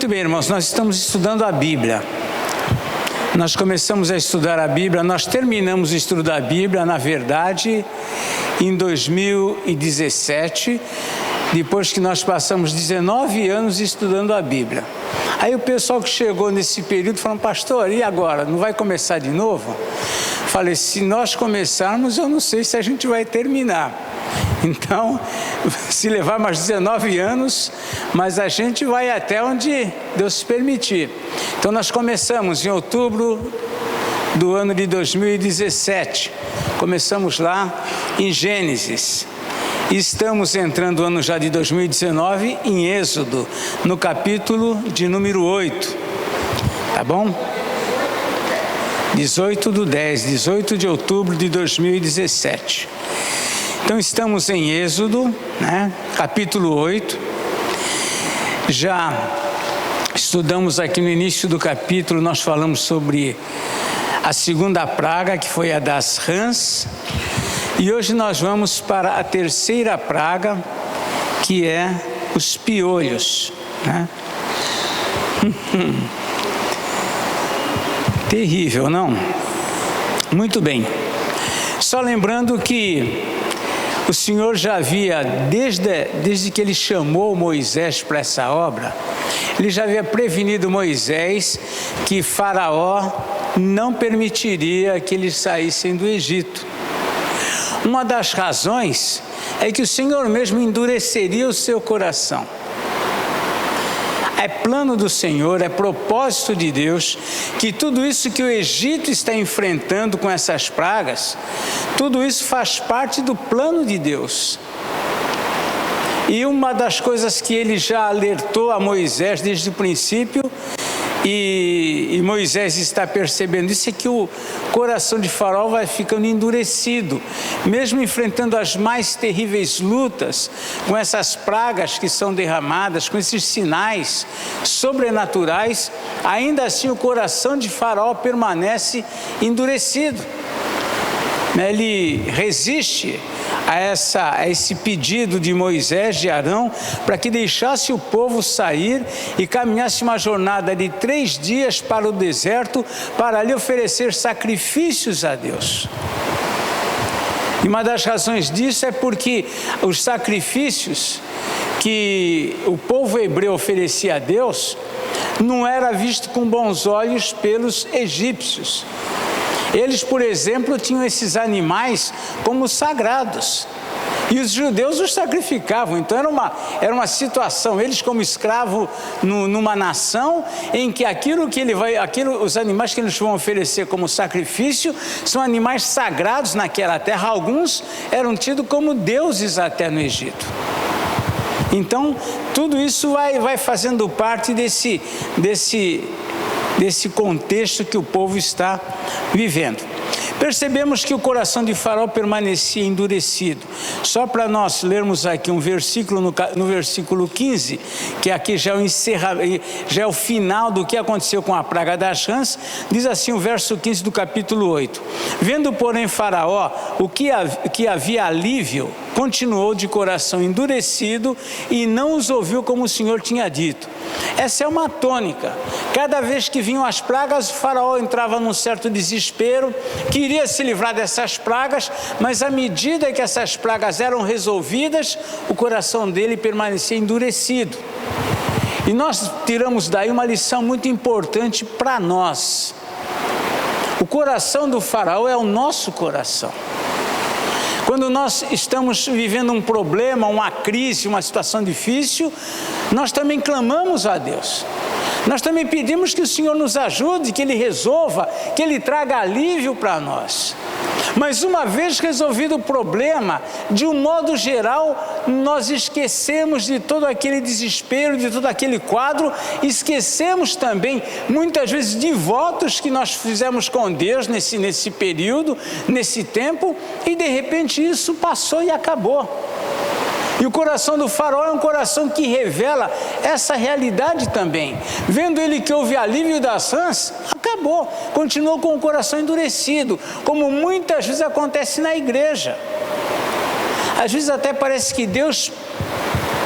Muito bem, irmãos, nós estamos estudando a Bíblia. Nós começamos a estudar a Bíblia, nós terminamos o estudo da Bíblia, na verdade, em 2017, depois que nós passamos 19 anos estudando a Bíblia. Aí o pessoal que chegou nesse período falou: pastor, e agora? Não vai começar de novo? Falei: se nós começarmos, eu não sei se a gente vai terminar. Então, se levar mais 19 anos, mas a gente vai até onde Deus permitir. Então nós começamos em outubro do ano de 2017. Começamos lá em Gênesis. E estamos entrando o ano já de 2019 em Êxodo, no capítulo de número 8. Tá bom? 18 de outubro de 2017. Então estamos em Êxodo, capítulo 8. Já estudamos aqui no início do capítulo, nós falamos sobre a segunda praga, que foi a das rãs. E hoje nós vamos para a terceira praga, que é os piolhos. Terrível, não? Muito bem. Só lembrando que o Senhor já havia, desde que Ele chamou Moisés para essa obra, Ele já havia prevenido Moisés que Faraó não permitiria que eles saíssem do Egito. Uma das razões é que o Senhor mesmo endureceria o seu coração. É plano do Senhor, é propósito de Deus, que tudo isso que o Egito está enfrentando com essas pragas, tudo isso faz parte do plano de Deus. E uma das coisas que Ele já alertou a Moisés desde o princípio, e Moisés está percebendo isso, é que o coração de Faraó vai ficando endurecido, mesmo enfrentando as mais terríveis lutas, com essas pragas que são derramadas, com esses sinais sobrenaturais, ainda assim o coração de Faraó permanece endurecido. Ele resiste a esse pedido de Moisés, de Arão, para que deixasse o povo sair e caminhasse uma jornada de 3 dias para o deserto, para ali oferecer sacrifícios a Deus. E uma das razões disso é porque os sacrifícios que o povo hebreu oferecia a Deus não era visto com bons olhos pelos egípcios. Eles, por exemplo, tinham esses animais como sagrados, e os judeus os sacrificavam. Então era uma situação, eles como escravos numa nação, em que os animais que eles vão oferecer como sacrifício são animais sagrados naquela terra. Alguns eram tidos como deuses até no Egito. Então tudo isso vai fazendo parte desse contexto que o povo está vivendo. Percebemos que o coração de Faraó permanecia endurecido. Só para nós lermos aqui um versículo, no versículo 15, que aqui já é o final do que aconteceu com a praga das rãs, diz assim o verso 15 do capítulo 8. Vendo, porém, Faraó que havia alívio, continuou de coração endurecido e não os ouviu como o Senhor tinha dito. Essa é uma tônica. Cada vez que vinham as pragas, o Faraó entrava num certo desespero, queria se livrar dessas pragas, mas à medida que essas pragas eram resolvidas, o coração dele permanecia endurecido. E nós tiramos daí uma lição muito importante para nós. O coração do Faraó é o nosso coração. Quando nós estamos vivendo um problema, uma crise, uma situação difícil, nós também clamamos a Deus. Nós também pedimos que o Senhor nos ajude, que Ele resolva, que Ele traga alívio para nós. Mas uma vez resolvido o problema, de um modo geral, nós esquecemos de todo aquele desespero, de todo aquele quadro, esquecemos também, muitas vezes, de votos que nós fizemos com Deus nesse período, nesse tempo, e de repente isso passou e acabou. E o coração do Faraó é um coração que revela essa realidade também. Vendo ele que houve alívio das rãs, acabou. Continuou com o coração endurecido, como muitas vezes acontece na igreja. Às vezes até parece que Deus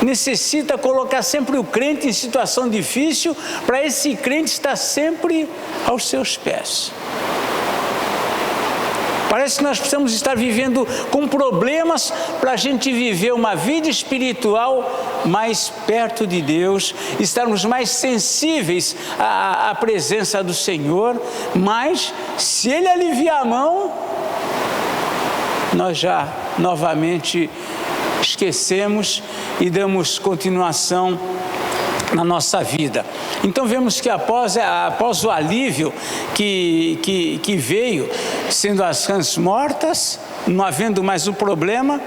necessita colocar sempre o crente em situação difícil, para esse crente estar sempre aos seus pés. Parece que nós precisamos estar vivendo com problemas para a gente viver uma vida espiritual mais perto de Deus, estarmos mais sensíveis à presença do Senhor, mas se Ele aliviar a mão, nós já novamente esquecemos e damos continuação na nossa vida. Então vemos que após o alívio que veio, sendo as rãs mortas, não havendo mais o problema,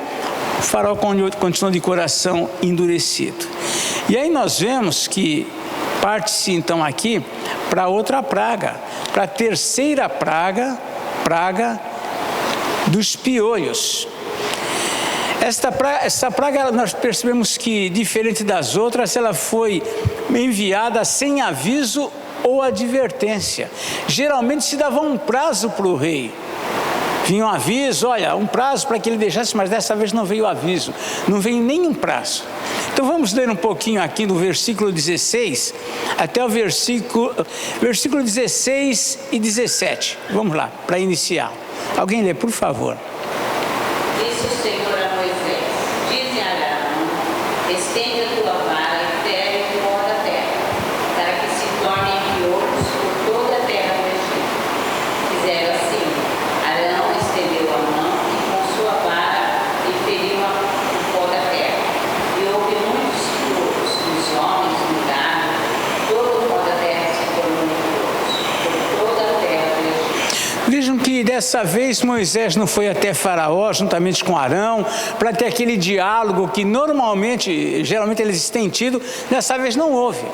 o faraó continuou de coração endurecido. E aí nós vemos que parte-se então aqui para outra praga, para a terceira praga dos piolhos. Essa praga, nós percebemos que, diferente das outras, ela foi enviada sem aviso ou advertência. Geralmente se dava um prazo para o rei. Vinha um aviso, olha, um prazo para que ele deixasse, mas dessa vez não veio aviso, não veio nenhum prazo. Então vamos ler um pouquinho aqui no versículo 16, até o versículo 16 e 17. Vamos lá, para iniciar. Alguém lê, por favor. Disse o Senhor a Moisés: dize a Arão, estende a tua vara e fere o pó da terra, para que se tornem piolhos por toda a terra do Egito. Fizeram assim. Arão estendeu a mão e com sua vara e feriu o pó da terra. E houve muitos piolhos nos homens, no gado, todo o pó da terra se tornou piolhos por toda a terra do Egito. Vejam que dessa vez Moisés não foi até Faraó, juntamente com Arão, para ter aquele diálogo que geralmente eles têm tido. Dessa vez não houve.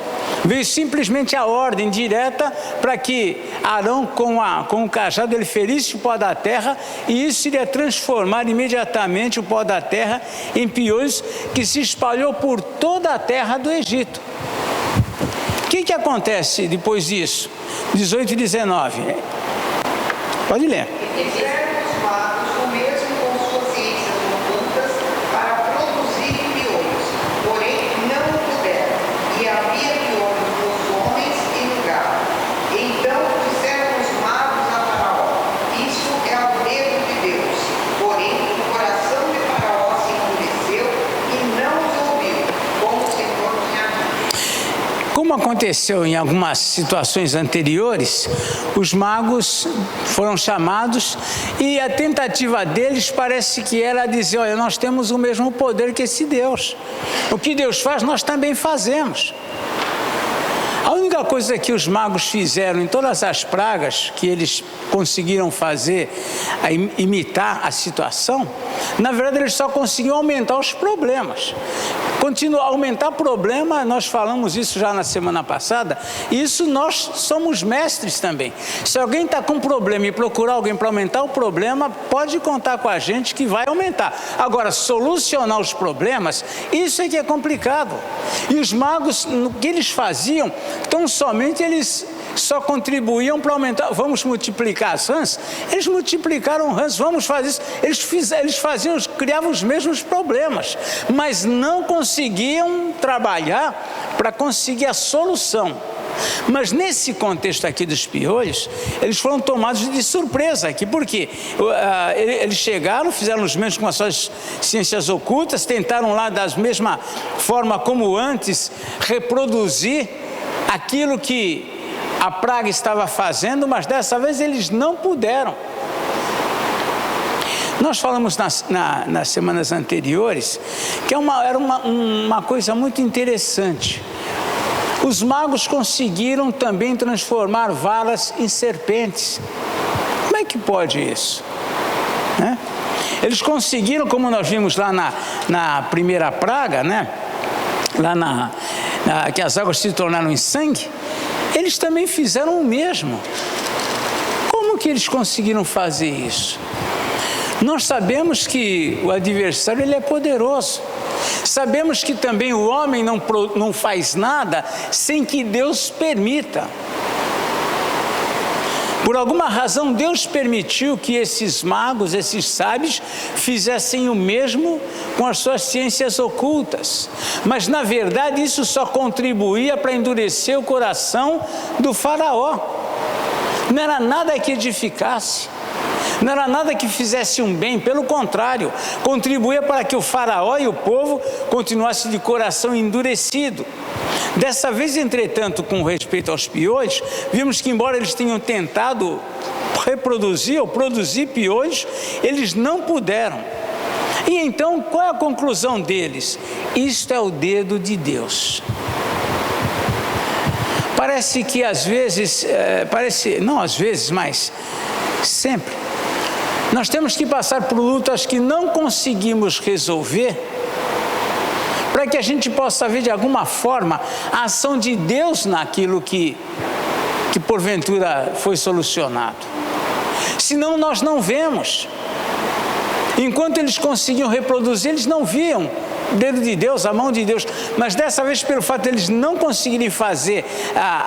Veio simplesmente a ordem direta para que Arão, com o cajado, ele ferisse o pó da terra, e isso iria transformar imediatamente o pó da terra em piolhos que se espalhou por toda a terra do Egito. O que acontece depois disso? 18 e 19. Pode ler. Fizeram os magos o mesmo com suas ciências ocultas para produzir piolhos, porém não o puderam, e havia piolhos nos homens e no gado. Então disseram os magos a Faraó: isso é o dedo de Deus. Porém o coração de Faraó se endureceu e não os ouviu, como o Senhor tinha dito. Como aconteceu em algumas situações anteriores, os magos foram chamados e a tentativa deles parece que era dizer: olha, nós temos o mesmo poder que esse Deus. O que Deus faz, nós também fazemos. A única coisa que os magos fizeram em todas as pragas que eles conseguiram fazer, imitar a situação, na verdade eles só conseguiam aumentar os problemas. Aumentar o problema, nós falamos isso já na semana passada, e isso nós somos mestres também. Se alguém está com problema e procurar alguém para aumentar o problema, pode contar com a gente que vai aumentar. Agora, solucionar os problemas, isso é que é complicado. E os magos, o que eles faziam, tão somente eles só contribuíam para aumentar. Vamos multiplicar as rãs? Eles multiplicaram rãs, vamos fazer isso. Eles criavam os mesmos problemas, mas não conseguiam trabalhar para conseguir a solução. Mas nesse contexto aqui dos piolhos, eles foram tomados de surpresa aqui. Por quê? Eles chegaram, fizeram os mesmos com as suas ciências ocultas, tentaram lá da mesma forma como antes reproduzir aquilo que a praga estava fazendo, mas dessa vez eles não puderam. Nós falamos nas semanas anteriores que era uma coisa muito interessante. Os magos conseguiram também transformar varas em serpentes. Como é que pode isso? Né? Eles conseguiram, como nós vimos lá na primeira praga, né? Lá que as águas se tornaram em sangue, eles também fizeram o mesmo. Como que eles conseguiram fazer isso? Nós sabemos que o adversário ele é poderoso. Sabemos que também o homem não faz nada sem que Deus permita. Por alguma razão, Deus permitiu que esses magos, esses sábios, fizessem o mesmo com as suas ciências ocultas. Mas, na verdade, isso só contribuía para endurecer o coração do faraó. Não era nada que edificasse. Não era nada que fizesse um bem, pelo contrário, contribuía para que o faraó e o povo continuassem de coração endurecido. Dessa vez, entretanto, com respeito aos piolhos, vimos que, embora eles tenham tentado reproduzir ou produzir piolhos, eles não puderam. E então, qual é a conclusão deles? Isto é o dedo de Deus. Parece que às vezes, não às vezes, mas sempre, nós temos que passar por lutas que não conseguimos resolver, para que a gente possa ver de alguma forma a ação de Deus naquilo que porventura foi solucionado. Senão nós não vemos. Enquanto eles conseguiam reproduzir, eles não viam o dedo de Deus, a mão de Deus. Mas dessa vez, pelo fato de eles não conseguirem fazer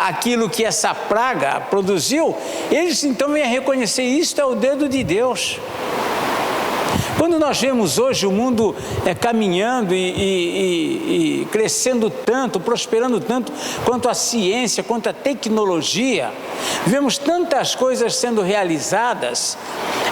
aquilo que essa praga produziu, eles então vêm a reconhecer: isto é o dedo de Deus. Quando nós vemos hoje o mundo caminhando e crescendo tanto, prosperando tanto, quanto a ciência, quanto a tecnologia, vemos tantas coisas sendo realizadas,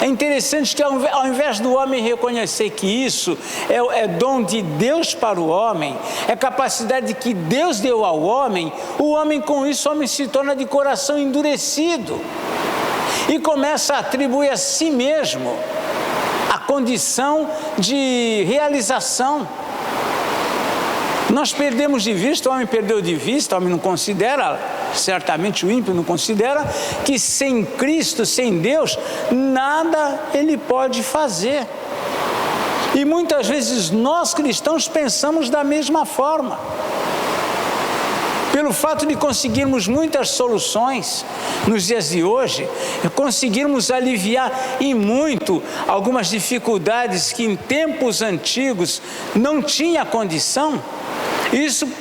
é interessante que ao invés do homem reconhecer que isso é dom de Deus para o homem, é capacidade que Deus deu ao homem, o homem com isso, o homem se torna de coração endurecido e começa a atribuir a si mesmo a condição de realização. Nós perdemos de vista, o homem perdeu de vista, o homem não considera, certamente o ímpio não considera, que sem Cristo, sem Deus, nada ele pode fazer. E muitas vezes nós cristãos pensamos da mesma forma. Pelo fato de conseguirmos muitas soluções nos dias de hoje, conseguirmos aliviar e muito algumas dificuldades que em tempos antigos não tinha condição,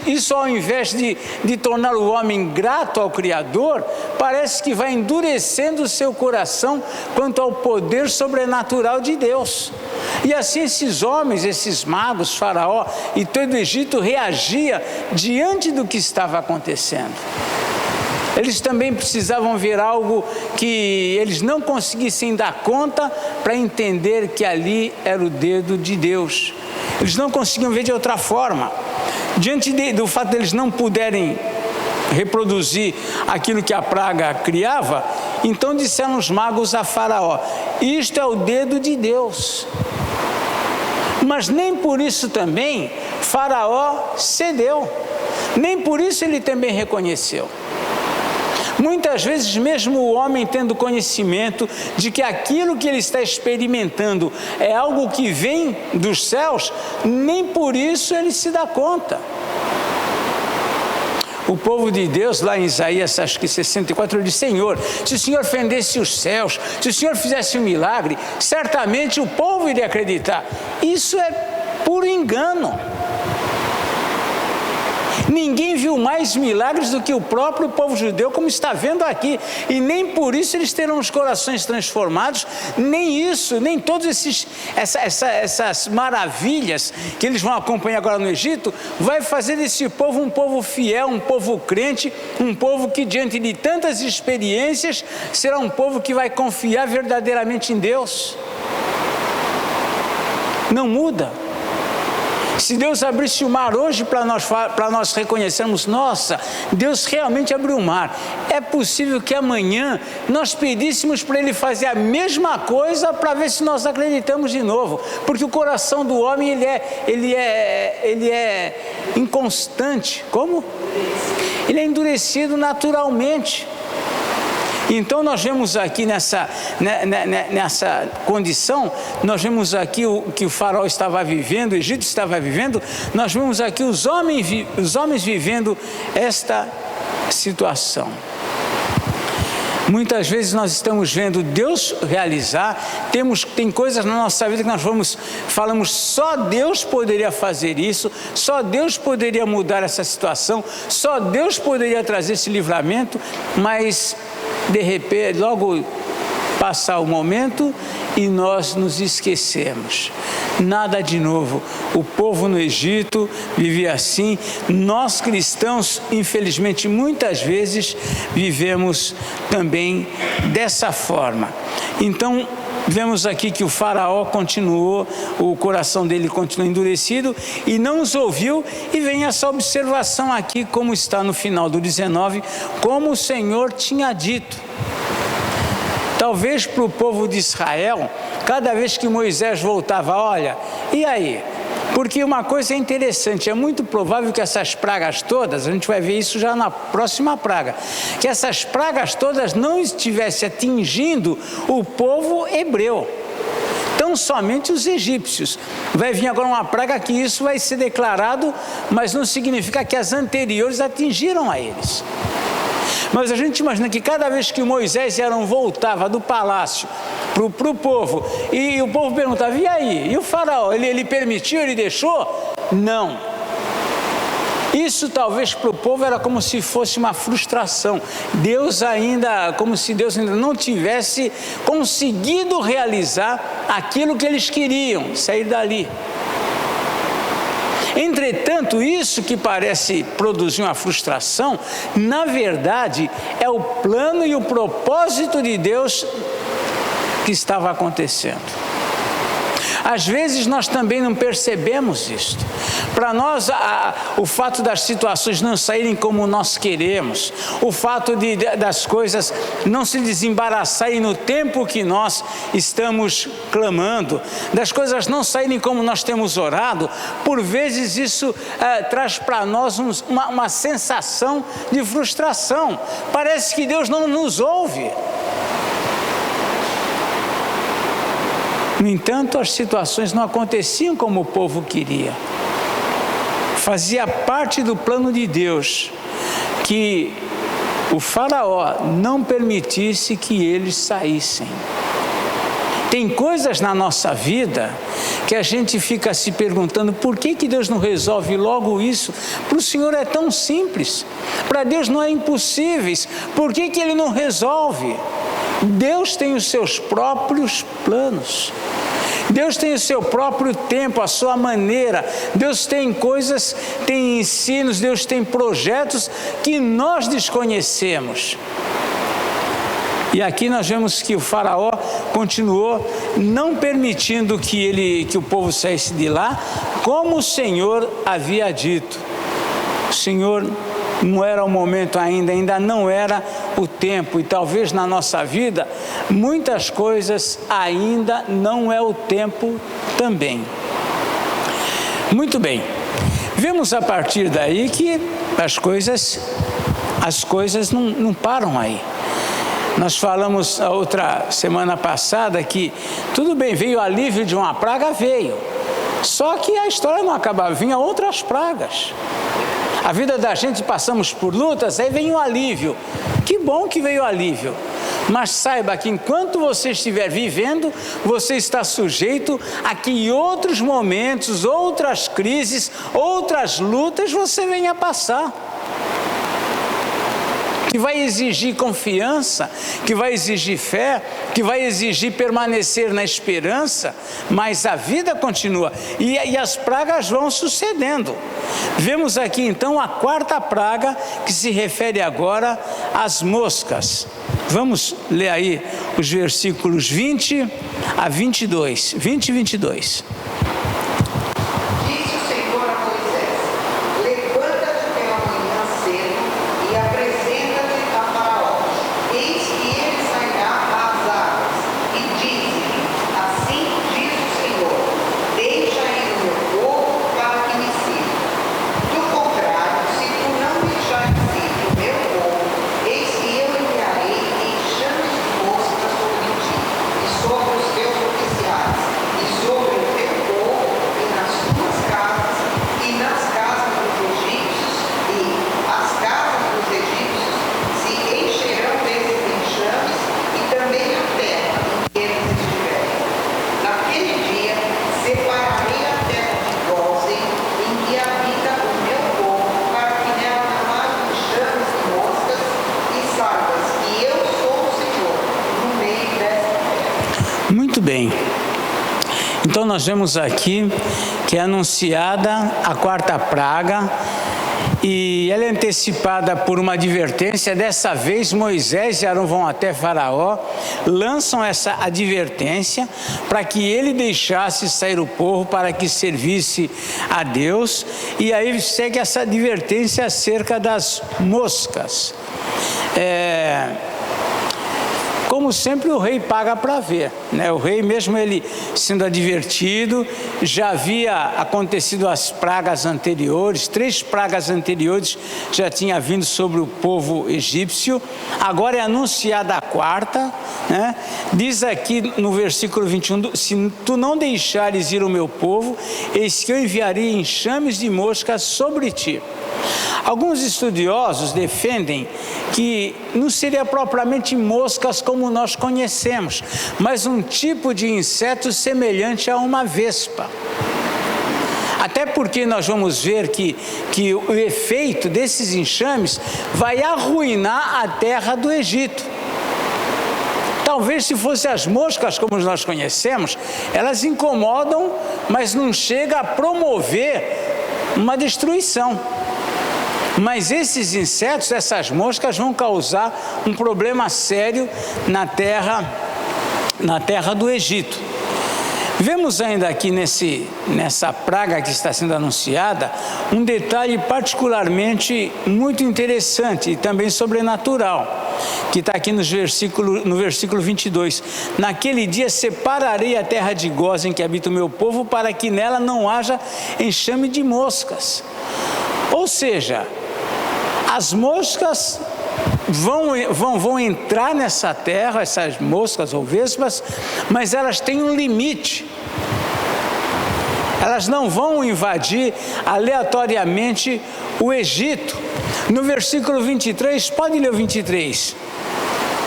isso ao invés de tornar o homem grato ao Criador, parece que vai endurecendo o seu coração quanto ao poder sobrenatural de Deus. E assim esses homens, esses magos, Faraó e todo o Egito reagia diante do que estava acontecendo. Eles também precisavam ver algo que eles não conseguissem dar conta para entender que ali era o dedo de Deus. Eles não conseguiam ver de outra forma. Diante do fato de eles não puderem reproduzir aquilo que a praga criava, então disseram os magos a Faraó: isto é o dedo de Deus. Mas nem por isso também Faraó cedeu, nem por isso ele também reconheceu. Muitas vezes, mesmo o homem tendo conhecimento de que aquilo que ele está experimentando é algo que vem dos céus, nem por isso ele se dá conta. O povo de Deus, lá em Isaías, acho que 64, ele diz: Senhor, se o Senhor fendesse os céus, se o Senhor fizesse um milagre, certamente o povo iria acreditar. Isso é puro engano. Ninguém viu mais milagres do que o próprio povo judeu, como está vendo aqui, e nem por isso eles terão os corações transformados, nem isso, nem todas essas maravilhas que eles vão acompanhar agora no Egito, vai fazer desse povo um povo fiel, um povo crente, um povo que diante de tantas experiências, será um povo que vai confiar verdadeiramente em Deus. Não muda. Se Deus abrisse o mar hoje para nós reconhecermos: nossa, Deus realmente abriu o mar, é possível que amanhã nós pedíssemos para Ele fazer a mesma coisa para ver se nós acreditamos de novo, porque o coração do homem ele é inconstante. Como? Ele é endurecido naturalmente. Então nós vemos aqui nessa condição, nós vemos aqui o que o faraó estava vivendo, o Egito estava vivendo, nós vemos aqui os homens vivendo esta situação. Muitas vezes nós estamos vendo Deus realizar, tem coisas na nossa vida que nós falamos, só Deus poderia fazer isso, só Deus poderia mudar essa situação, só Deus poderia trazer esse livramento, mas de repente, logo passar o momento e nós nos esquecemos. Nada de novo. O povo no Egito vivia assim. Nós cristãos, infelizmente, muitas vezes vivemos também dessa forma. Então, vemos aqui que o faraó continuou, o coração dele continuou endurecido e não os ouviu, e vem essa observação aqui, como está no final do 19, como o Senhor tinha dito. Talvez para o povo de Israel, cada vez que Moisés voltava, olha, e aí? Porque uma coisa é interessante, é muito provável que essas pragas todas, a gente vai ver isso já na próxima praga, que essas pragas todas não estivessem atingindo o povo hebreu, tão somente os egípcios. Vai vir agora uma praga que isso vai ser declarado, mas não significa que as anteriores atingiram a eles. Mas a gente imagina que cada vez que Moisés e Arão voltava do palácio para o povo, e o povo perguntava, e aí? E o faraó, ele permitiu, ele deixou? Não. Isso talvez para o povo era como se fosse uma frustração. Como se Deus ainda não tivesse conseguido realizar aquilo que eles queriam, sair dali. Entretanto, isso que parece produzir uma frustração, na verdade, é o plano e o propósito de Deus que estava acontecendo. Às vezes nós também não percebemos isso. Para nós, o fato das situações não saírem como nós queremos, o fato das coisas não se desembaraçarem no tempo que nós estamos clamando, das coisas não saírem como nós temos orado, por vezes isso traz para nós uma sensação de frustração. Parece que Deus não nos ouve. No entanto, as situações não aconteciam como o povo queria. Fazia parte do plano de Deus que o faraó não permitisse que eles saíssem. Tem coisas na nossa vida que a gente fica se perguntando por que Deus não resolve logo isso? Para o Senhor é tão simples, para Deus não é impossível, por que Ele não resolve? Deus tem os seus próprios planos. Deus tem o seu próprio tempo, a sua maneira. Deus tem coisas, tem ensinos, Deus tem projetos que nós desconhecemos. E aqui nós vemos que o faraó continuou não permitindo que o povo saísse de lá, como o Senhor havia dito. O Senhor não era o momento ainda não era o tempo, e talvez na nossa vida muitas coisas ainda não é o tempo também. Muito bem, vemos a partir daí que as coisas não param aí. Nós falamos a outra semana passada que tudo bem, veio o alívio de uma praga, veio, só que a história não acabava, vinha outras pragas. A vida da gente, passamos por lutas, aí vem o alívio. Que bom que veio o alívio. Mas saiba que enquanto você estiver vivendo, você está sujeito a que em outros momentos, outras crises, outras lutas você venha passar. Que vai exigir confiança, que vai exigir fé, que vai exigir permanecer na esperança, mas a vida continua e as pragas vão sucedendo. Vemos aqui então a quarta praga, que se refere agora às moscas. Vamos ler aí os versículos 20 a 22, 20 e 22. Sobre os teus oficiais e sobre o teu povo Então nós vemos aqui que é anunciada a quarta praga, e ela é antecipada por uma advertência. Dessa vez Moisés e Arão vão até Faraó, lançam essa advertência para que ele deixasse sair o povo para que servisse a Deus. E aí segue essa advertência acerca das moscas. Como sempre, o rei paga para ver, né? O rei, mesmo ele sendo advertido, já havia acontecido as pragas anteriores, 3 pragas anteriores já tinha vindo sobre o povo egípcio, agora é anunciada a quarta, né? Diz aqui no versículo 21, se tu não deixares ir o meu povo, eis que eu enviarei enxames de moscas sobre ti. Alguns estudiosos defendem que não seria propriamente moscas como nós conhecemos, mas um tipo de inseto semelhante a uma vespa. Até porque nós vamos ver que o efeito desses enxames vai arruinar a terra do Egito. Talvez se fossem as moscas como nós conhecemos, elas incomodam, mas não chega a promover uma destruição. Mas esses insetos, essas moscas, vão causar um problema sério na terra do Egito. Vemos ainda aqui nessa praga que está sendo anunciada, um detalhe particularmente muito interessante e também sobrenatural, que está aqui no versículo 22. Naquele dia separarei a terra de Gósen em que habita o meu povo, para que nela não haja enxame de moscas. Ou seja, as moscas vão entrar nessa terra, essas moscas ou vespas, mas elas têm um limite. Elas não vão invadir aleatoriamente o Egito. No versículo 23, pode ler o 23.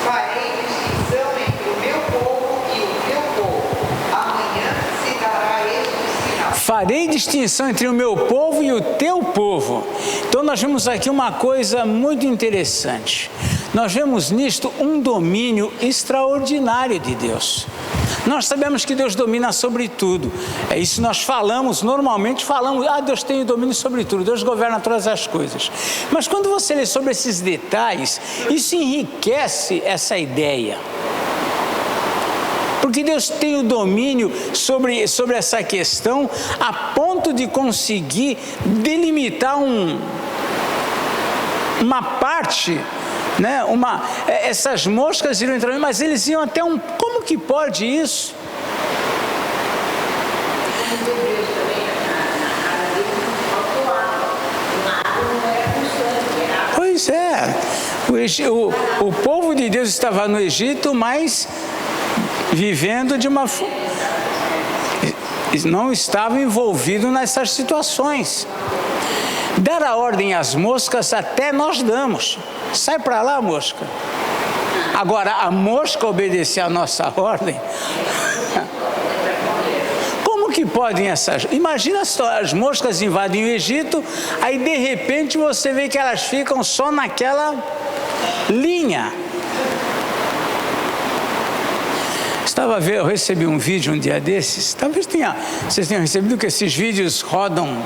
Farei distinção entre o meu povo e o teu povo. Amanhã se dará este sinal. Farei distinção entre o meu povo e o teu povo. Então nós vemos aqui uma coisa muito interessante. Nós vemos nisto um domínio extraordinário de Deus. Nós sabemos que Deus domina sobre tudo. É isso que nós normalmente falamos, Deus tem o domínio sobre tudo, Deus governa todas as coisas. Mas quando você lê sobre esses detalhes, isso enriquece essa ideia. Porque Deus tem o domínio sobre essa questão a ponto de conseguir delimitar uma parte, né? Essas moscas iriam entrar, mas eles iam até como que pode isso? Pois é, o povo de Deus estava no Egito, mas vivendo não estava envolvido nessas situações. Dar a ordem às moscas até nós damos. Sai para lá, mosca. Agora, a mosca obedecer a nossa ordem. Como que podem essas... Imagina as moscas invadem o Egito, aí de repente você vê que elas ficam só naquela linha. Eu recebi um vídeo um dia desses, talvez vocês tenham recebido, que esses vídeos rodam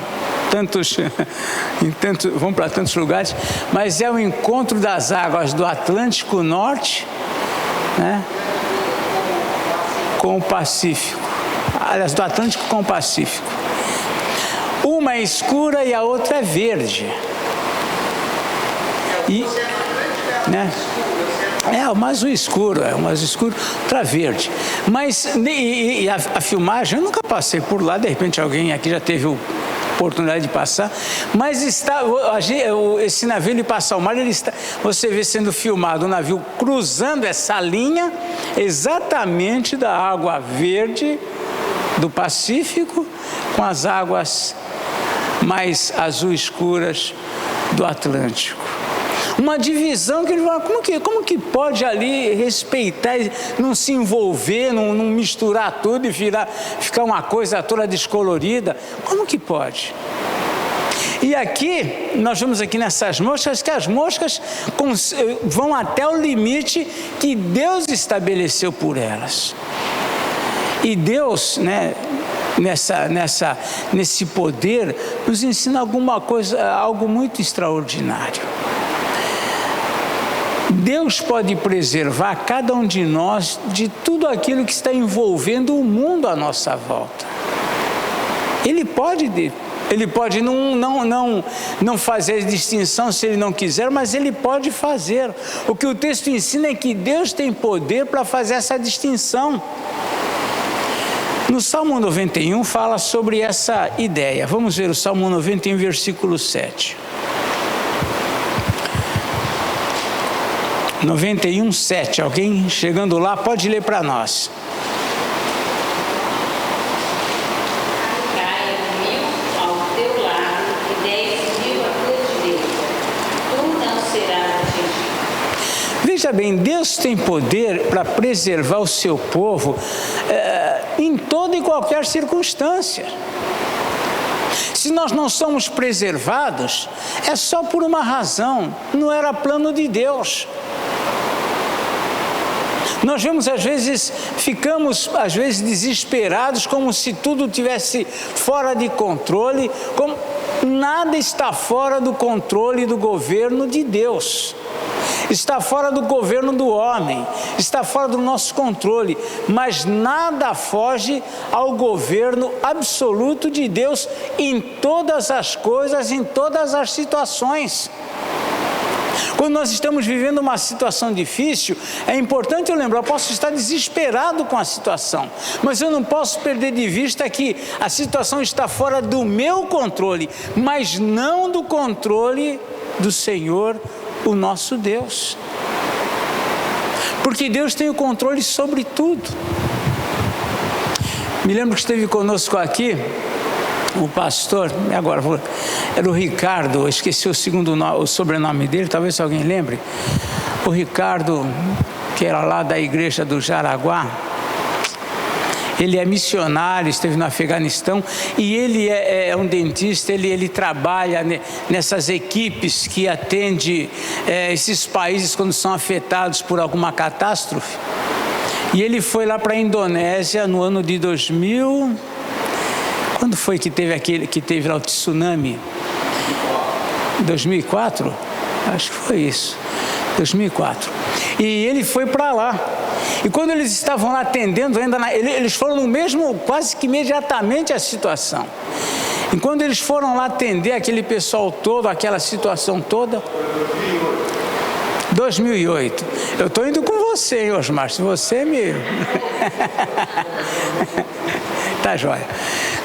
vão para tantos lugares, mas é o encontro das águas do Atlântico Norte, né, com o Pacífico. Aliás, do Atlântico com o Pacífico. Uma é escura e a outra é verde. Né? O mais escuro, outra verde. Mas a filmagem, eu nunca passei por lá, de repente alguém aqui já teve oportunidade de passar, mas esse navio, ele passa ao mar, você vê sendo filmado o navio cruzando essa linha exatamente da água verde do Pacífico com as águas mais azul escuras do Atlântico. Uma divisão que ele fala, como que pode ali respeitar, não se envolver, não misturar tudo e ficar uma coisa toda descolorida? Como que pode? E aqui, nós vemos aqui nessas moscas, que as moscas vão até o limite que Deus estabeleceu por elas. E Deus, né, nesse poder, nos ensina alguma coisa, algo muito extraordinário. Deus pode preservar cada um de nós de tudo aquilo que está envolvendo o mundo à nossa volta. Ele pode não fazer distinção se ele não quiser, mas ele pode fazer. O que o texto ensina é que Deus tem poder para fazer essa distinção. No Salmo 91 fala sobre essa ideia. Vamos ver o Salmo 91, versículo 7. 91, 7. Alguém chegando lá pode ler para nós. Veja bem, Deus tem poder para preservar o seu povo em toda e qualquer circunstância. Se nós não somos preservados, é só por uma razão, não era plano de Deus. Nós vemos ficamos às vezes desesperados, como se tudo tivesse fora de controle, como nada está fora do controle do governo de Deus. Está fora do governo do homem, está fora do nosso controle, mas nada foge ao governo absoluto de Deus em todas as coisas, em todas as situações. Quando nós estamos vivendo uma situação difícil, é importante eu lembrar, eu posso estar desesperado com a situação, mas eu não posso perder de vista que a situação está fora do meu controle, mas não do controle do Senhor, o nosso Deus. Porque Deus tem o controle sobre tudo. Me lembro que esteve conosco aqui o pastor, agora era o Ricardo, eu esqueci o sobrenome dele, talvez alguém lembre. O Ricardo, que era lá da igreja do Jaraguá, ele é missionário, esteve no Afeganistão, e ele é um dentista, ele trabalha nessas equipes que atendem esses países quando são afetados por alguma catástrofe. E ele foi lá para a Indonésia no ano de 2000, quando foi que teve lá o tsunami? 2004? Acho que foi isso, 2004. E ele foi para lá. E quando eles estavam lá atendendo, eles foram no mesmo, quase que imediatamente a situação. E quando eles foram lá atender aquele pessoal todo, aquela situação toda, 2008. Eu estou indo com você, hein, Osmar? Se você me... Tá joia.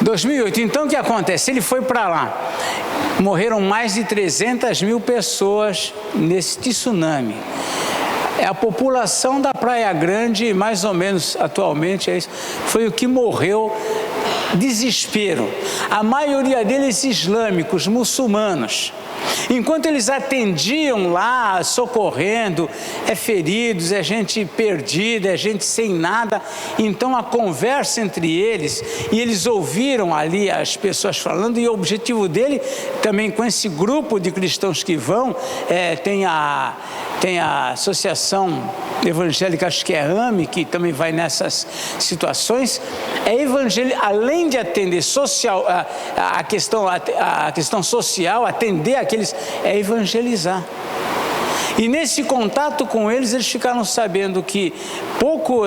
2008. Então o que acontece? Ele foi para lá. Morreram mais de 300 mil pessoas nesse tsunami. A população da Praia Grande, mais ou menos atualmente, foi o que morreu. Desespero. A maioria deles islâmicos, muçulmanos. Enquanto eles atendiam lá, socorrendo, feridos, gente perdida, gente sem nada. Então a conversa entre eles, e eles ouviram ali as pessoas falando, e o objetivo dele, também com esse grupo de cristãos que vão, tem a Associação Evangélica, acho que é AME, que também vai nessas situações, além de atender social, a questão social, atender aqueles, é evangelizar. E nesse contato com eles ficaram sabendo que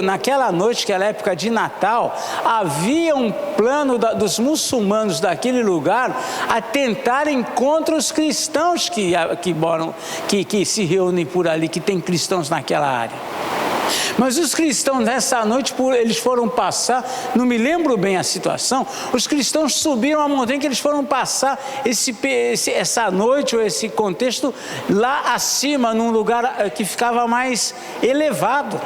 naquela noite, aquela época de Natal, havia um plano dos muçulmanos daquele lugar a tentarem contra os cristãos que moram, que se reúnem por ali, que tem cristãos naquela área. Mas os cristãos nessa noite, eles foram passar, não me lembro bem a situação, os cristãos subiram a montanha que eles foram passar essa noite ou esse contexto lá acima, num lugar que ficava mais elevado.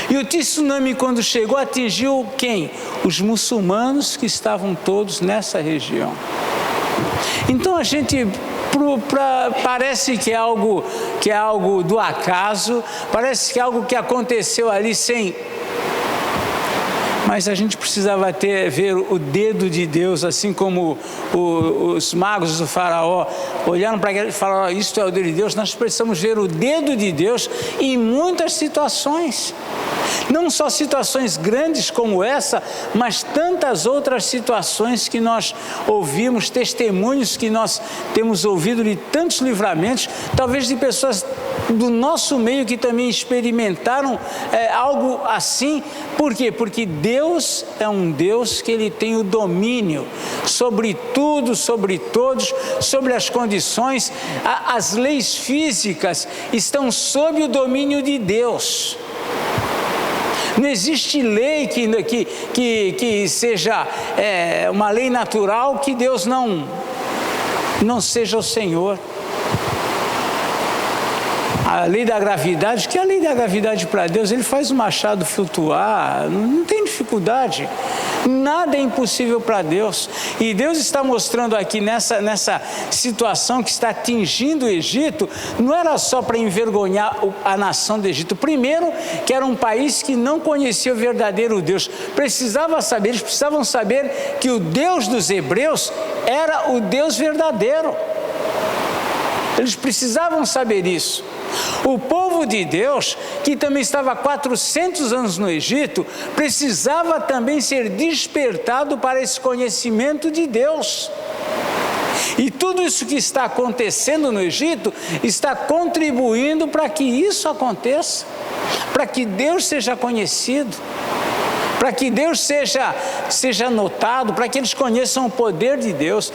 E o tsunami, quando chegou, atingiu quem? Os muçulmanos que estavam todos nessa região. Então a gente... parece que é algo do acaso, parece que é algo que aconteceu ali mas a gente precisava ver o dedo de Deus, assim como os magos do faraó olharam para aquele e falaram: isto é o dedo de Deus. Nós precisamos ver o dedo de Deus em muitas situações. Não só situações grandes como essa, mas tantas outras situações que nós ouvimos, testemunhos que nós temos ouvido de tantos livramentos, talvez de pessoas do nosso meio que também experimentaram algo assim. Por quê? Porque Deus é um Deus que Ele tem o domínio sobre tudo, sobre todos, sobre as condições. As leis físicas estão sob o domínio de Deus. Não existe lei que seja uma lei natural que Deus não seja o Senhor. A lei da gravidade, que é a lei da gravidade para Deus, Ele faz o machado flutuar, não tem dificuldade, nada é impossível para Deus. E Deus está mostrando aqui nessa situação que está atingindo o Egito, não era só para envergonhar a nação do Egito. Primeiro, que era um país que não conhecia o verdadeiro Deus, eles precisavam saber que o Deus dos hebreus era o Deus verdadeiro. Eles precisavam saber isso. O povo de Deus, que também estava há 400 anos no Egito, precisava também ser despertado para esse conhecimento de Deus. E tudo isso que está acontecendo no Egito está contribuindo para que isso aconteça, para que Deus seja conhecido, para que Deus seja notado, para que eles conheçam o poder de Deus.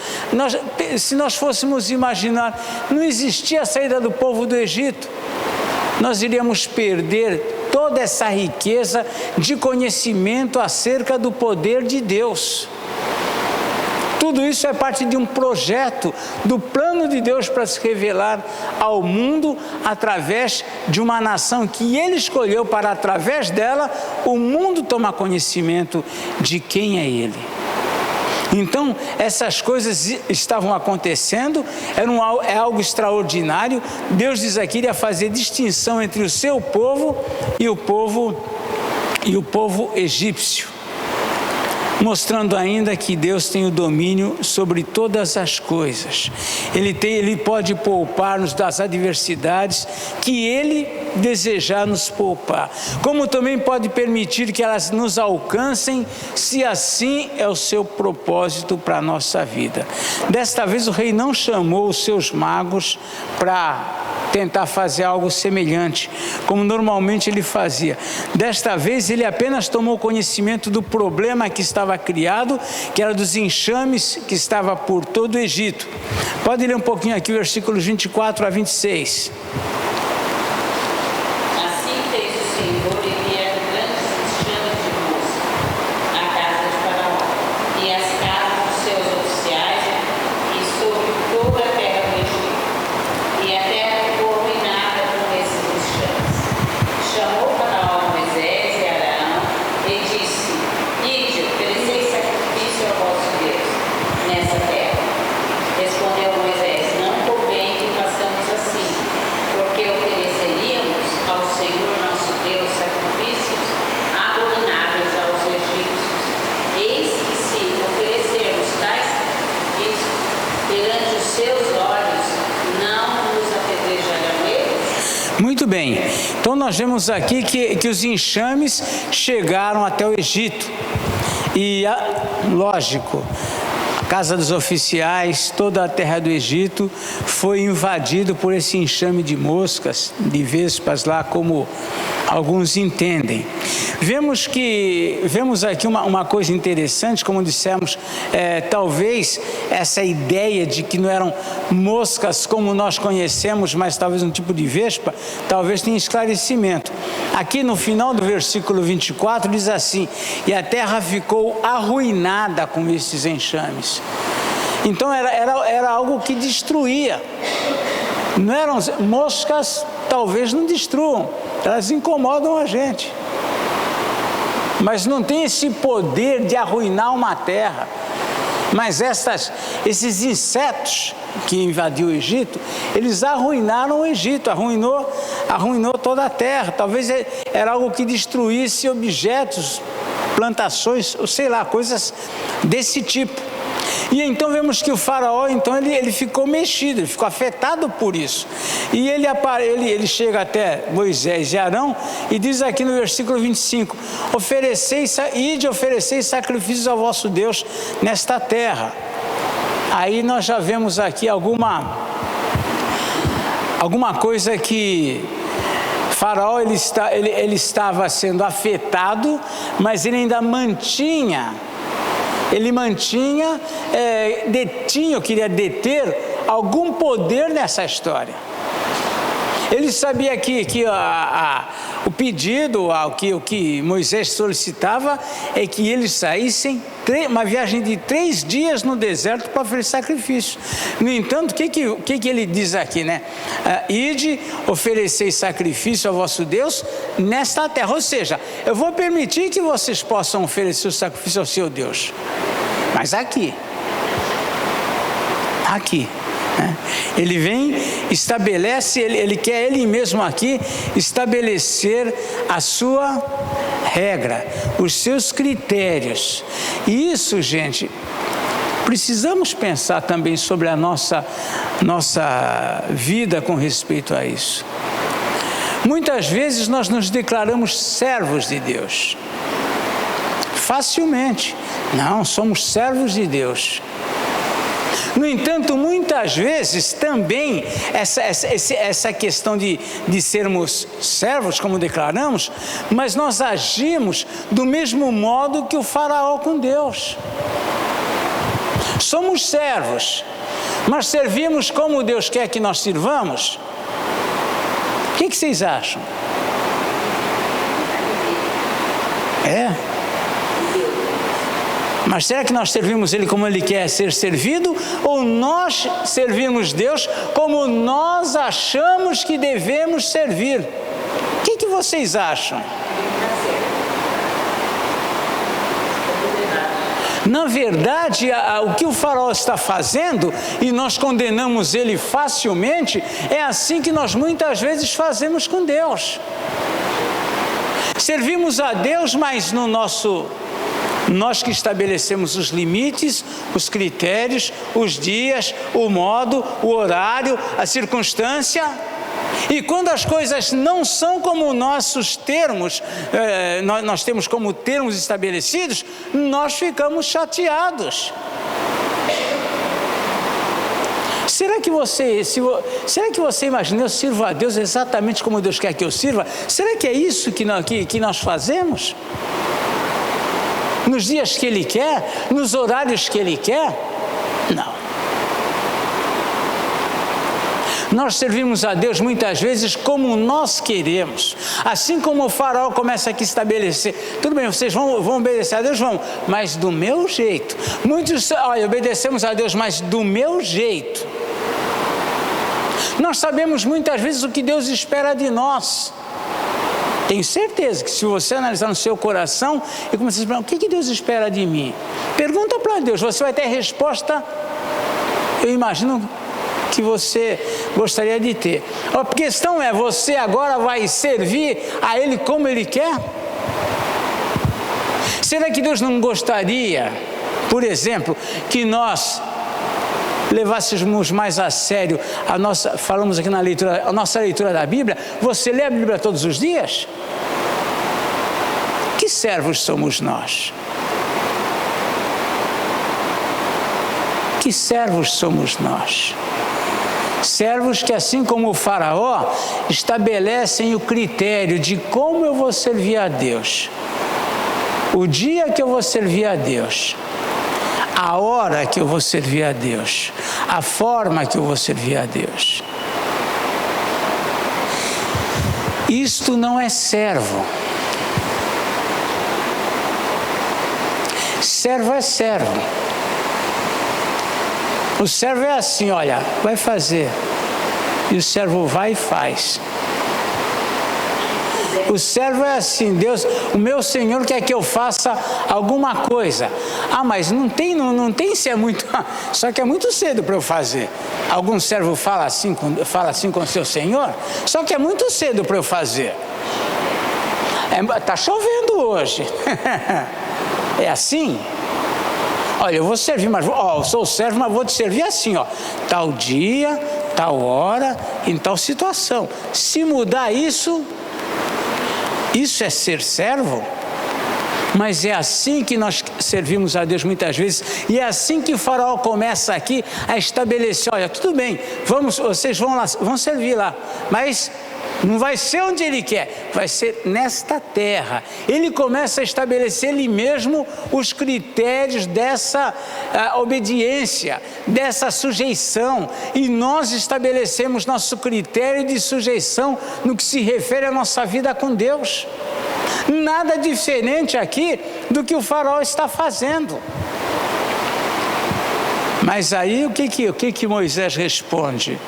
Se nós fôssemos imaginar, não existia a saída do povo do Egito, nós iríamos perder toda essa riqueza de conhecimento acerca do poder de Deus. Tudo isso é parte de um projeto, do plano de Deus para se revelar ao mundo através de uma nação que Ele escolheu para, através dela, o mundo tomar conhecimento de quem é Ele. Então, essas coisas estavam acontecendo, é algo extraordinário. Deus diz aqui, Ele ia fazer distinção entre o seu povo e o povo egípcio, mostrando ainda que Deus tem o domínio sobre todas as coisas. Ele pode poupar-nos das adversidades que Ele desejar nos poupar, como também pode permitir que elas nos alcancem, se assim é o seu propósito para a nossa vida. Desta vez o rei não chamou os seus magos para tentar fazer algo semelhante, como normalmente ele fazia. Desta vez ele apenas tomou conhecimento do problema que estava criado, que era dos enxames que estava por todo o Egito. Pode ler um pouquinho aqui o versículo 24 a 26. Muito bem, então nós vemos aqui que os enxames chegaram até o Egito e, lógico, a casa dos oficiais, toda a terra do Egito foi invadido por esse enxame de moscas, de vespas lá, como alguns entendem. Vemos aqui uma coisa interessante, como dissemos, talvez essa ideia de que não eram moscas como nós conhecemos, mas talvez um tipo de vespa, talvez tenha esclarecimento. Aqui no final do versículo 24 diz assim: e a terra ficou arruinada com esses enxames. Então era algo que destruía. Não eram moscas, talvez não destruam, elas incomodam a gente, mas não tem esse poder de arruinar uma terra. Mas esses insetos que invadiu o Egito, eles arruinaram o Egito, arruinou toda a terra. Talvez era algo que destruísse objetos, plantações, ou sei lá, coisas desse tipo. E então vemos que o faraó, então ele ficou mexido, ele ficou afetado por isso. E ele chega até Moisés e Arão e diz aqui no versículo 25: ide ofereceis sacrifícios ao vosso Deus nesta terra. Aí nós já vemos aqui alguma coisa que Faraó ele estava sendo afetado, mas ele ainda queria deter algum poder nessa história. Ele sabia que o pedido, o que Moisés solicitava é que eles saíssem uma viagem de 3 dias no deserto para oferecer sacrifício. No entanto, o que ele diz aqui, né? Ide, ofereceis sacrifício ao vosso Deus nesta terra. Ou seja, eu vou permitir que vocês possam oferecer o sacrifício ao seu Deus, mas aqui. Ele vem, estabelece, ele quer ele mesmo aqui estabelecer a sua regra, os seus critérios. E isso, gente, precisamos pensar também sobre a nossa vida com respeito a isso. Muitas vezes nós nos declaramos servos de Deus, facilmente. Não, somos servos de Deus. No entanto, muitas vezes também essa questão de sermos servos, como declaramos, mas nós agimos do mesmo modo que o faraó com Deus. Somos servos, mas servimos como Deus quer que nós sirvamos? O que vocês acham? Mas será que nós servimos Ele como Ele quer ser servido? Ou nós servimos Deus como nós achamos que devemos servir? O que vocês acham? Na verdade, o que o faraó está fazendo, e nós condenamos ele facilmente, é assim que nós muitas vezes fazemos com Deus. Servimos a Deus, mas nós que estabelecemos os limites, os critérios, os dias, o modo, o horário, a circunstância. E quando as coisas não são como nossos termos, nós temos como termos estabelecidos, nós ficamos chateados. Será que você imagina, eu sirvo a Deus exatamente como Deus quer que eu sirva? Será que é isso que nós fazemos? Nos dias que Ele quer? Nos horários que Ele quer? Não. Nós servimos a Deus muitas vezes como nós queremos. Assim como o faraó começa aqui a estabelecer, tudo bem, vocês vão obedecer a Deus, mas do meu jeito. Muitos, obedecemos a Deus, mas do meu jeito. Nós sabemos muitas vezes o que Deus espera de nós. Tenho certeza que se você analisar no seu coração e começar a perguntar, o que Deus espera de mim? Pergunta para Deus, você vai ter a resposta, eu imagino, que você gostaria de ter. A questão é, você agora vai servir a Ele como Ele quer? Será que Deus não gostaria, por exemplo, que nós levássemos mais a sério falamos aqui a nossa leitura da Bíblia? Você lê a Bíblia todos os dias? Que servos somos nós? Que servos somos nós? Servos que, assim como o faraó, estabelecem o critério de como eu vou servir a Deus, o dia que eu vou servir a Deus, a hora que eu vou servir a Deus, a forma que eu vou servir a Deus. Isto não é servo. Servo é servo. O servo é assim, olha, vai fazer. E o servo vai e faz. O servo é assim, Deus, o meu Senhor quer que eu faça alguma coisa. Mas não tem se é muito, só que é muito cedo para eu fazer. Algum servo fala assim com o seu Senhor, só que é muito cedo para eu fazer. Está chovendo hoje. É assim? Olha, eu vou servir, mas eu sou servo, mas vou te servir assim, tal dia, tal hora, em tal situação. Se mudar isso é ser servo? Mas é assim que nós servimos a Deus muitas vezes, e é assim que o Faraó começa aqui a estabelecer: olha, tudo bem, vocês vão lá, vão servir lá, mas não vai ser onde ele quer, vai ser nesta terra. Ele começa a estabelecer ele mesmo os critérios dessa obediência, dessa sujeição, e nós estabelecemos nosso critério de sujeição no que se refere à nossa vida com Deus. Nada diferente aqui do que o Faraó está fazendo. Mas aí o que Moisés responde?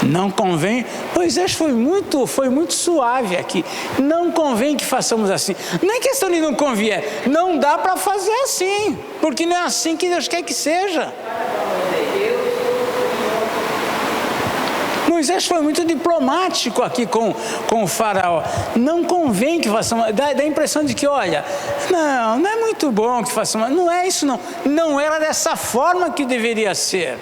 Não convém. Moisés foi muito suave aqui. Não convém que façamos assim. Não é questão de não convier, não dá para fazer assim, porque não é assim que Deus quer que seja. Moisés foi muito diplomático aqui com o Faraó. Não convém que façamos. Dá a impressão de que, olha, não é muito bom que façamos. Não é isso, não. Não era dessa forma que deveria ser.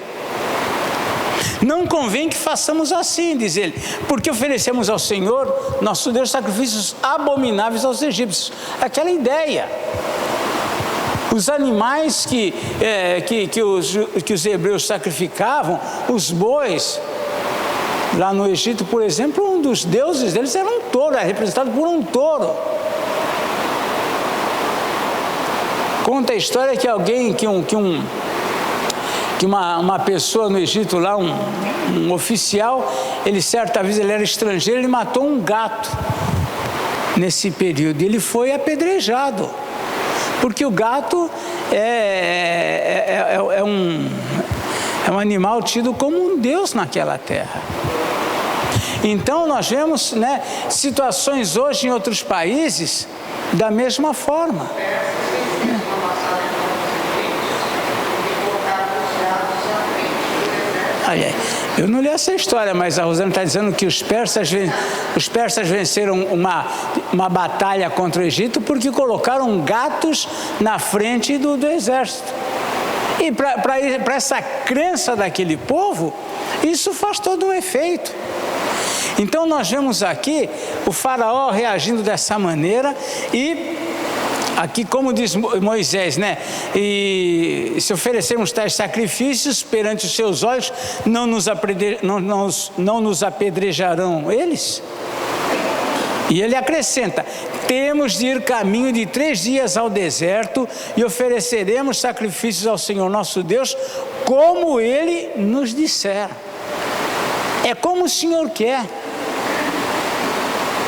Não convém que façamos assim, diz ele, porque oferecemos ao Senhor, nosso Deus, sacrifícios abomináveis aos egípcios. Aquela ideia. Os animais que os hebreus sacrificavam, os bois. Lá no Egito, por exemplo, um dos deuses deles era um touro, era representado por um touro. Conta a história que uma pessoa no Egito lá, um oficial, certa vez ele era estrangeiro, ele matou um gato nesse período, ele foi apedrejado, porque o gato é um animal tido como um deus naquela terra. Então nós vemos, situações hoje em outros países da mesma forma. Olha, eu não li essa história, mas a Rosana está dizendo que os persas venceram uma batalha contra o Egito porque colocaram gatos na frente do exército. E para essa crença daquele povo, isso faz todo um efeito. Então nós vemos aqui o Faraó reagindo dessa maneira, e aqui, como diz Moisés, e se oferecermos tais sacrifícios perante os seus olhos, não nos apedrejarão eles? E ele acrescenta: temos de ir caminho de 3 dias ao deserto e ofereceremos sacrifícios ao Senhor nosso Deus, como Ele nos disser. É como o Senhor quer.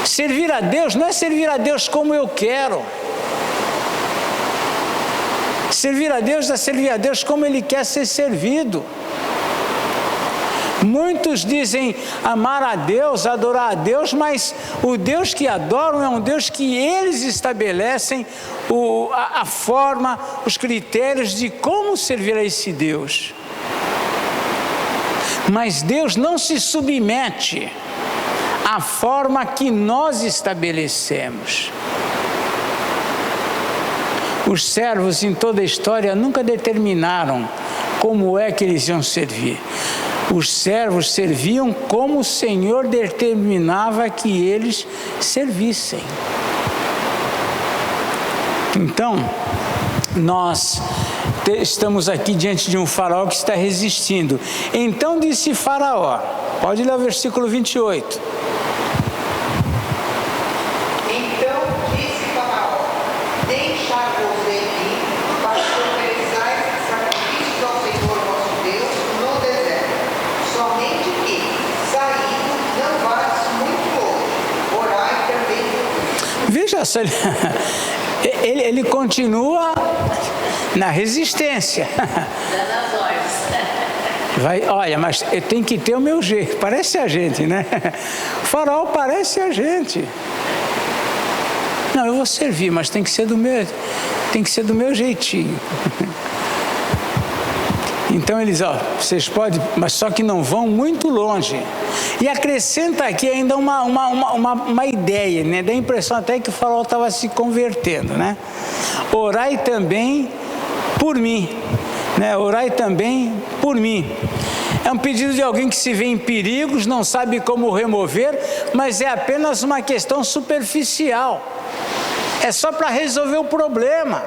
Servir a Deus não é servir a Deus como eu quero. Servir a Deus é servir a Deus como Ele quer ser servido. Muitos dizem amar a Deus, adorar a Deus, mas o Deus que adoram é um Deus que eles estabelecem a forma, os critérios de como servir a esse Deus. Mas Deus não se submete à forma que nós estabelecemos. Os servos em toda a história nunca determinaram como é que eles iam servir. Os servos serviam como o Senhor determinava que eles servissem. Então, nós estamos aqui diante de um faraó que está resistindo. Então disse Faraó, pode ler o versículo 28. Então disse Faraó: deixar-vos-ei ir, para que ofereçais sacrifícios ao Senhor vosso Deus no deserto. Somente que, saindo, não vás muito longe, orai também por mim. Veja só, ele continua na resistência. Dando as ordens. Olha, mas tem que ter o meu jeito, parece a gente, né? O faraó parece a gente. Não, eu vou servir, mas tem que ser do meu jeitinho. Então eles, vocês podem, mas só que não vão muito longe. E acrescenta aqui ainda uma ideia, né? Dá a impressão até que o faraó estava se convertendo, né? Orai também por mim, né? Orai também por mim. É um pedido de alguém que se vê em perigos, não sabe como remover, mas é apenas uma questão superficial. É só para resolver o problema.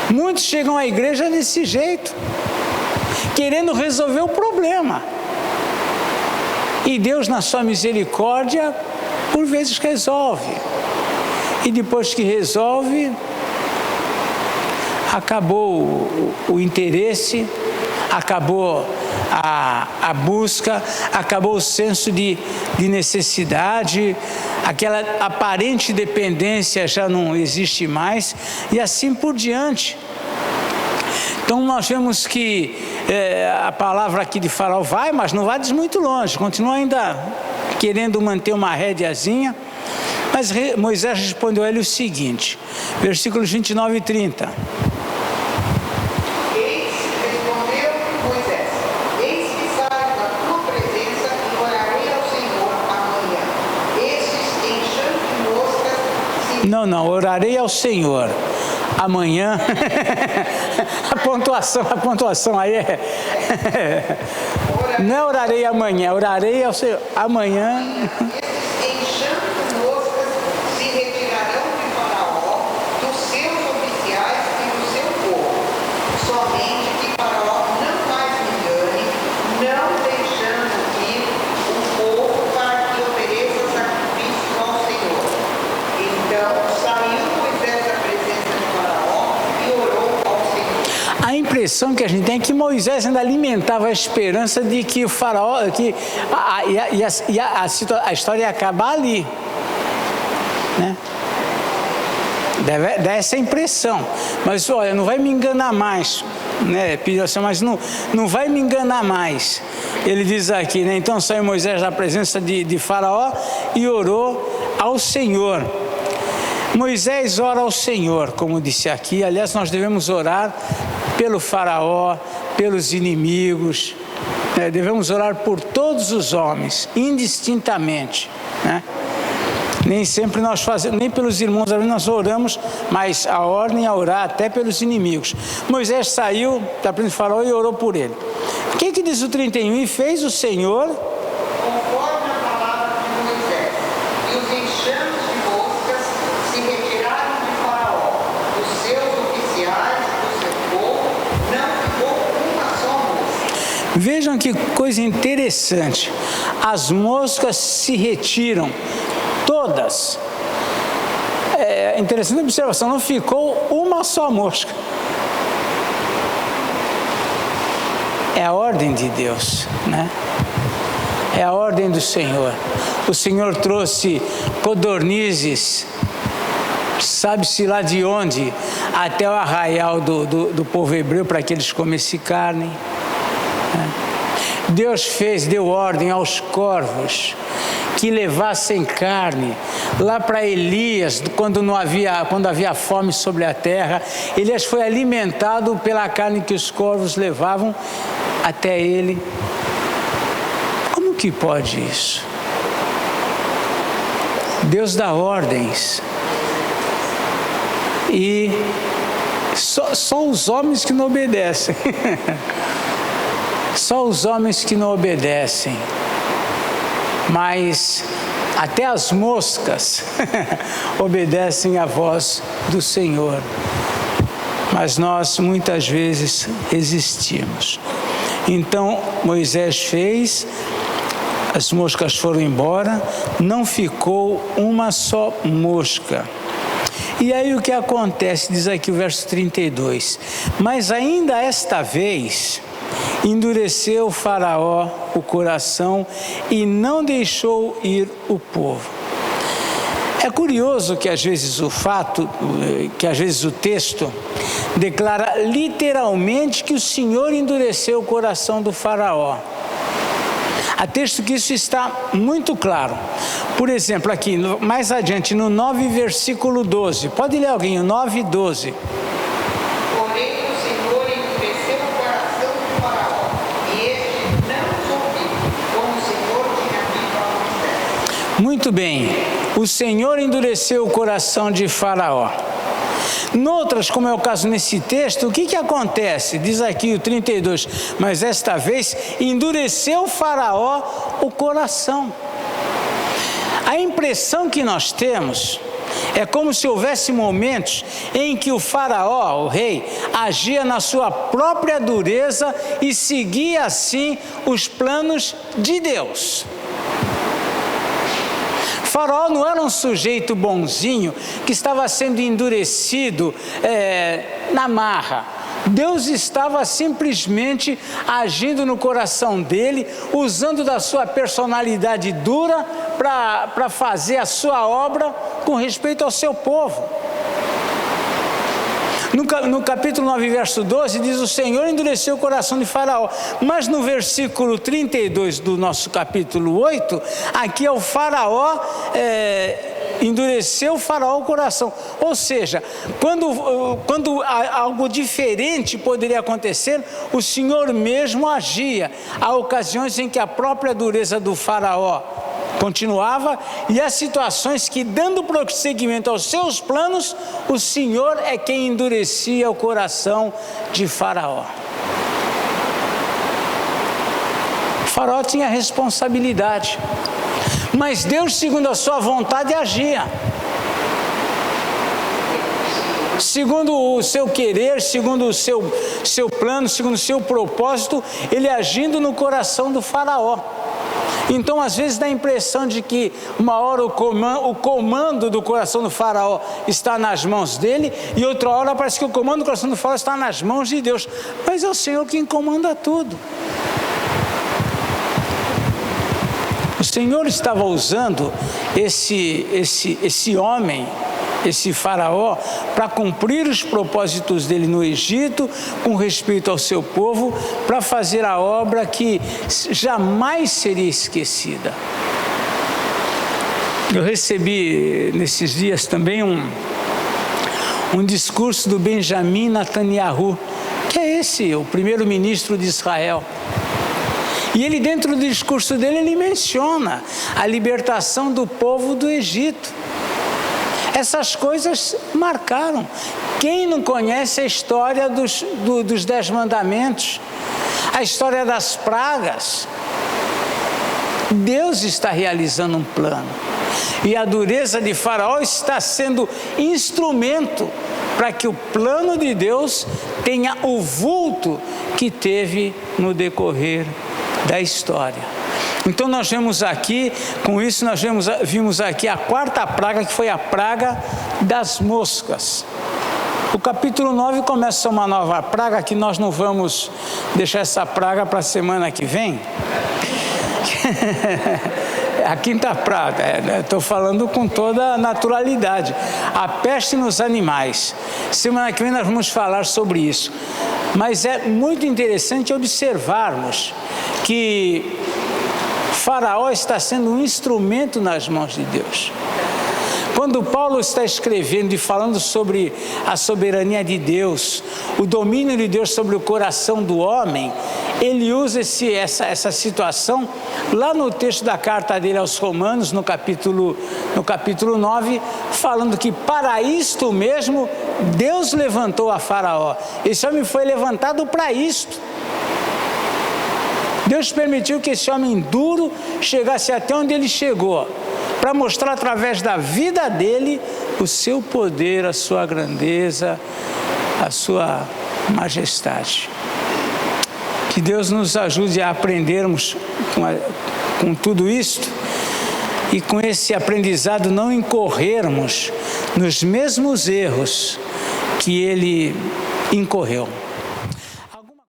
Muitos chegam à igreja desse jeito, querendo resolver o problema. E Deus, na sua misericórdia, por vezes resolve. E depois que resolve, acabou o interesse, acabou a busca, acabou o senso de necessidade, aquela aparente dependência já não existe mais, e assim por diante. Então nós vemos que a palavra aqui de Faraó vai, mas não vai muito longe, continua ainda querendo manter uma rédeazinha. Mas Moisés respondeu a ele o seguinte, versículos 29 e 30. Respondeu Moisés: eis que saio da tua presença e orarei ao Senhor amanhã. Estes enxame de moscas se... Não, orarei ao Senhor amanhã. A pontuação aí é... Não é orarei amanhã, orarei ao Senhor amanhã. A impressão que a gente tem é que Moisés ainda alimentava a esperança de que o faraó, a história ia acabar ali, né? Dá essa impressão. Mas olha, não vai me enganar mais, né? Pediu assim, mas não vai me enganar mais. Ele diz aqui, né? Então saiu Moisés da presença de Faraó e orou ao Senhor. Moisés ora ao Senhor, como disse aqui. Aliás, nós devemos orar pelo Faraó, pelos inimigos, né? Devemos orar por todos os homens, indistintamente, né? Nem sempre nós fazemos, nem pelos irmãos nós oramos, mas a ordem é orar até pelos inimigos. Moisés saiu da presença de Faraó e orou por ele. O que diz o 31? E fez o Senhor conforme a palavra de Moisés, e os enxames de moscas se retiraram de Faraó, dos seus oficiais, do seu povo, não ficou uma só mosca. Vejam que coisa interessante. As moscas se retiram, todas. É interessante a observação, não ficou uma só mosca. É a ordem de Deus, né? É a ordem do Senhor. O Senhor trouxe codornizes, sabe-se lá de onde, até o arraial do povo hebreu para que eles comessem carne, né? Deus deu ordem aos corvos que levassem carne lá para Elias, quando havia fome sobre a terra. Elias foi alimentado pela carne que os corvos levavam até ele. Como que pode isso? Deus dá ordens e só os homens que não obedecem. Só os homens que não obedecem. Mas até as moscas obedecem à voz do Senhor. Mas nós muitas vezes resistimos. Então Moisés fez, as moscas foram embora, não ficou uma só mosca. E aí o que acontece? Diz aqui o verso 32. Mas ainda esta vez endureceu o Faraó o coração e não deixou ir o povo. É curioso que às vezes o texto declara literalmente que o Senhor endureceu o coração do Faraó. Há texto que isso está muito claro. Por exemplo, aqui, mais adiante, no 9, versículo 12. Pode ler alguém, o 9 e 12. Muito bem, o Senhor endureceu o coração de Faraó. Noutras, como é o caso nesse texto, o que acontece? Diz aqui o 32, mas esta vez endureceu o Faraó o coração. A impressão que nós temos é como se houvesse momentos em que o Faraó, o rei, agia na sua própria dureza e seguia assim os planos de Deus. Faraó não era um sujeito bonzinho que estava sendo endurecido na marra. Deus estava simplesmente agindo no coração dele, usando da sua personalidade dura para fazer a sua obra com respeito ao seu povo. No capítulo 9, verso 12, diz: o Senhor endureceu o coração de Faraó. Mas no versículo 32 do nosso capítulo 8, aqui é o Faraó, endureceu o Faraó o coração. Ou seja, quando algo diferente poderia acontecer, o Senhor mesmo agia. Há ocasiões em que a própria dureza do Faraó continuava, e há situações que, dando prosseguimento aos seus planos, o Senhor é quem endurecia o coração de Faraó. O Faraó tinha responsabilidade, mas Deus, segundo a sua vontade, agia. Segundo o seu querer, segundo o seu plano, segundo o seu propósito, ele agindo no coração do Faraó. Então, às vezes, dá a impressão de que uma hora o comando do coração do Faraó está nas mãos dele, e outra hora parece que o comando do coração do Faraó está nas mãos de Deus. Mas é o Senhor quem comanda tudo. O Senhor estava usando esse homem, esse Faraó, para cumprir os propósitos dele no Egito, com respeito ao seu povo, para fazer a obra que jamais seria esquecida. Eu recebi nesses dias também um discurso do Benjamin Netanyahu, que é o primeiro-ministro de Israel. E ele, dentro do discurso dele, ele menciona a libertação do povo do Egito. Essas coisas marcaram. Quem não conhece a história dos 10 mandamentos, a história das pragas? Deus está realizando um plano, e a dureza de Faraó está sendo instrumento para que o plano de Deus tenha o vulto que teve no decorrer da história. Então nós vemos aqui, com isso nós vimos aqui a quarta praga, que foi a praga das moscas. O capítulo 9 começa uma nova praga, que nós não vamos deixar essa praga para a semana que vem. A quinta praga, estou falando com toda a naturalidade. A peste nos animais. Semana que vem nós vamos falar sobre isso. Mas é muito interessante observarmos que Faraó está sendo um instrumento nas mãos de Deus. Quando Paulo está escrevendo e falando sobre a soberania de Deus, o domínio de Deus sobre o coração do homem, ele usa essa situação lá no texto da carta dele aos Romanos, no capítulo 9, falando que para isto mesmo Deus levantou a Faraó. Esse homem foi levantado para isto. Deus permitiu que esse homem duro chegasse até onde ele chegou, para mostrar através da vida dele o seu poder, a sua grandeza, a sua majestade. Que Deus nos ajude a aprendermos com tudo isto, e com esse aprendizado não incorrermos nos mesmos erros que ele incorreu.